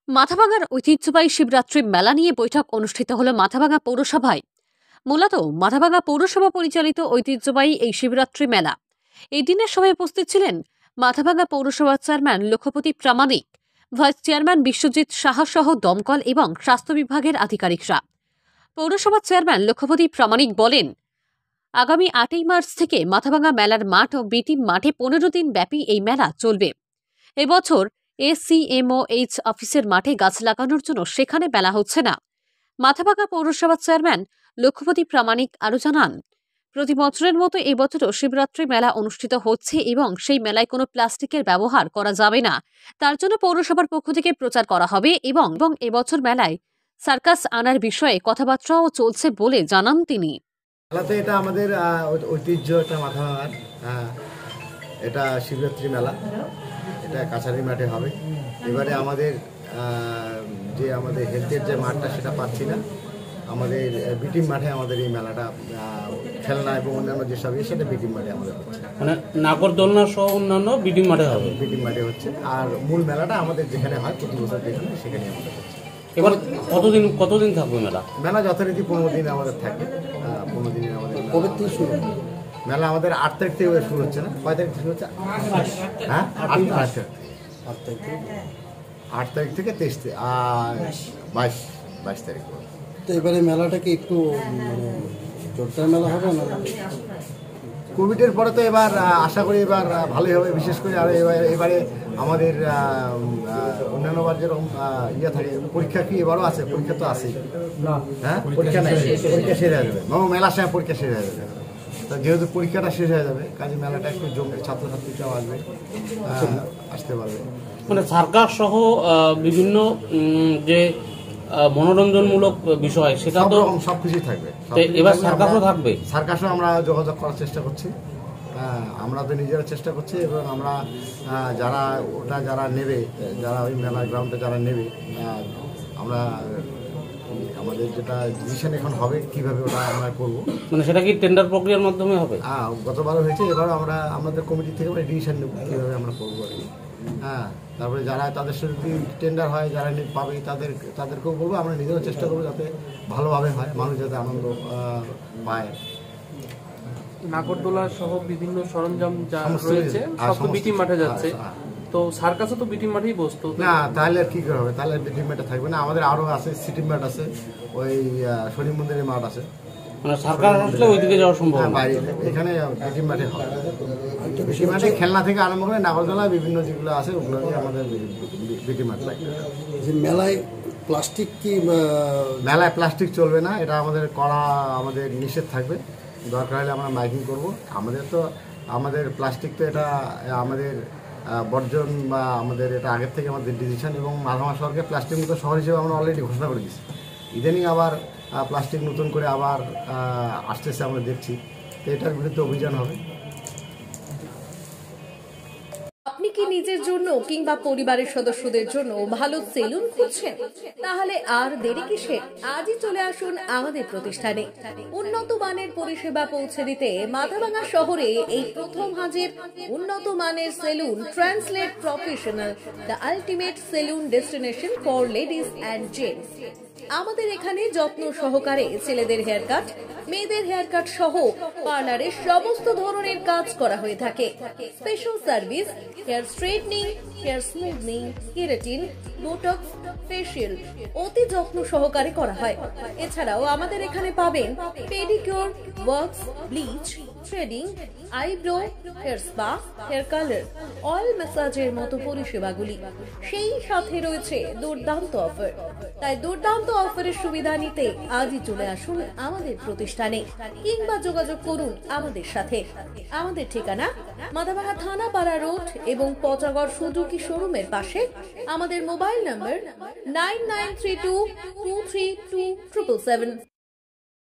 মাথাভাঙার ঐতিহ্যবাহী শিবরাত্রি মেলা নিয়ে বৈঠক অনুষ্ঠিত হল মাথাভাঙা পৌরসভায়। মূলত মাথাভাঙা পৌরসভা পরিচালিত ঐতিহ্যবাহী এই শিবরাত্রি মেলা। এই দিনের সভায় উপস্থিত ছিলেন মাথাভাঙা পৌরসভার চেয়ারম্যান লক্ষ্যপতি প্রামাণিক, ভাইস চেয়ারম্যান বিশ্বজিৎ সাহা সহ দমকল এবং স্বাস্থ্য বিভাগের আধিকারিকরা। পৌরসভার চেয়ারম্যান লক্ষ্যপতি প্রামাণিক বলেন, আগামী 8ই মার্চ থেকে মাথাভাঙা মেলার মাঠ ও বিটি মাঠে 15 দিন ব্যাপী এই মেলা চলবে। এবছর এসিএমওএইচ অফিসের মাঠে গাছ লাগানোর জন্য সেখানে মেলা হচ্ছে না। মাথাভাঙা পৌরসভার চেয়ারম্যান লক্ষ্যপতি প্রামাণিক আরও জানান, প্রতি বছরের মতো এবছরও শিবরাত্রি মেলা অনুষ্ঠিত হচ্ছে এবং সেই মেলায় কোনো প্লাস্টিকের ব্যবহার করা যাবে না। তার জন্য পৌরসভার পক্ষ থেকে প্রচার করা হবে এবং এবছর মেলায় সার্কাস আনার বিষয়ে কথাবার্তাও চলছে বলে জানান তিনি। মেলাতে এটা আমাদের ঐতিহ্য, এটা মাথাভাঙার এটা শিবরাত্রি মেলা, এটা কাছারি মাঠে হবে। এবারে আমাদের হেলথের যে মাঠটা সেটা পাচ্ছি না, আমাদের বিটিম মাঠে আমাদের এই মেলাটা খেলনা এবং অন্যান্য যেসব সেটা বিটিম মাঠে আমাদের হচ্ছে, মানে নাগরদোলনা সহ অন্যান্য বিটিম মাঠে হবে, বিটিম মাঠে হচ্ছে। আর মূল মেলাটা আমাদের যেখানে হয় প্রতি বছর যেখানে সেখানে আমাদের হচ্ছে। এবার কতদিন থাকবে মেলা? মেলা যথারীতি 15 দিন আমাদের থাকবে। 15 দিনের আমাদের কবে থেকে শুরু? মেলা আমাদের 8 তারিখ থেকে শুরু হচ্ছে না, কয় তারিখ থেকে শুরু হচ্ছে? হ্যাঁ, 8 তারিখ থেকে 22 তারিখ। তো এবারে মেলাটাকে একটু জোরদার মেলা হবে না? কোভিডের পরে তো এবার আশা করি এবার ভালোই হবে, বিশেষ করে। আর এবারে আমাদের অন্যান্যবার যেরকম থাকে পরীক্ষা, কি এবারও আছে? পরীক্ষা তো আছে, হ্যাঁ, পরীক্ষা নেই, পরীক্ষা শেষ হয়ে যাবে, মেলার সময় পরীক্ষা শেষ হয়ে যাবে। তা যেহেতু পরীক্ষাটা শেষ হয়ে যাবে, কাজে মেলাটা একটু জমবে, ছাত্রছাত্রীরাও আসবে, আসতে পারবে। মানে সরকার সহ বিভিন্ন যে মনোরঞ্জনমূলক বিষয় সেটা তো সবকিছুই থাকবে। এবার সার্কাসও থাকবে, সার্কাসও আমরা যোগাযোগ করার চেষ্টা করছি। আমরা তো নিজেরা চেষ্টা করছি এবং আমরা যারা নেবে, যারা ওই মেলা গ্রাউন্ডে যারা নেবে, আমরা আমাদের যেটা ডিসিশন এখন হবে কিভাবে ওটা আমরা করবো। মানে সেটা কি টেন্ডার প্রক্রিয়ার মাধ্যমে হবে? গতবারও হয়েছে, এবার আমাদের কমিটি থেকে আমরা ডিসিশন নেব কীভাবে আমরা করবো আর কি। তারপরে যারা তাদের সাথে যদি টেন্ডার হয়, যারা পাবে তাদেরকেও বলবো, আমরা নিজেরও চেষ্টা করবো যাতে ভালোভাবে হয়, মানুষ যাতে আনন্দ পায়। নাগরদোলা সহ বিভিন্ন সরঞ্জাম যা রয়েছে সব তো বিটিম মাঠে যাচ্ছে, তো সার্কাসও তো বিটিম মাঠেই বসতো না, তাহলে আর কি করে হবে? তাহলে বিটিম মাঠে থাকবে না, আমাদের আরও আছে, সিটি মাঠ আছে, ওই শনি মন্দিরের মাঠ আছে। মানে সরকার আসলে ওইদিকে যাওয়া সম্ভব না, বাইরে এখানে বিটিম মাঠে হয়। বিটিম মাঠে খেলনা থেকে আরম্ভ করে নাগরদোলা বিভিন্ন যেগুলো আছে ওগুলো আমাদের বিটিম মাঠ লাগে। মেলায় প্লাস্টিক কি? মেলায় প্লাস্টিক চলবে না, এটা আমাদের নিষেধ থাকবে। দরকার হলে আমরা মাইকিং করবো। আমাদের প্লাস্টিক তো এটা আমাদের বর্জন, বা আমাদের এটা আগের থেকে আমাদের ডিসিশন, এবং মাথাভাঙা শহরকে প্লাস্টিক মুক্ত শহর হিসেবে আমরা অলরেডি ঘোষণা করে দিয়েছি। ইদানিং আবার প্লাস্টিক নতুন করে আবার আসতেছে, আমরা দেখছি, তো এটার বিরুদ্ধে অভিযান হবে। আপনি কি নিজের জন্য কিংবা পরিবারের সদস্যদের জন্য ভালো সেলুন খুঁজছেন? তাহলে আর দেরি কিসের? আজই চলে আসুন আমাদের প্রতিষ্ঠানে। উন্নত মানের পরিষেবা পৌঁছে দিতে মাথাভাঙা শহরে এই প্রথম হাজির উন্নত মানের salon translate professional, the ultimate salon destination for ladies and gents. আমাদের এখানে যত্ন সহকারে ছেলেদের হেয়ার কাট, মেয়েদের হেয়ার কাট সহ পার্লারের সমস্ত ধরনের কাজ করা হয়ে থাকে। Special service, hair straightening, hair smoothing, keratin, botox, facial অতি যত্ন সহকারে করা হয়। এছাড়াও আমাদের এখানে পাবেন pedicure, wax, bleach, threading, eyebrow, hair spa, hair colour, oil ম্যাসাজের মতো পরিষেবাগুলি। সেই সাথে রয়েছে দুর্দান্ত অফার। তাই দুর্দান্ত অফারের সুবিধা নিতে আজই চলে আসুন আমাদের প্রতিষ্ঠানে কিংবা যোগাযোগ করুন আমাদের সাথে। আমাদের ঠিকানা মাথাভাঙা থানাপাড়া রোড এবং পচাগড় সুজুকি শোরুমের পাশে। আমাদের মোবাইল নম্বর 9932232777।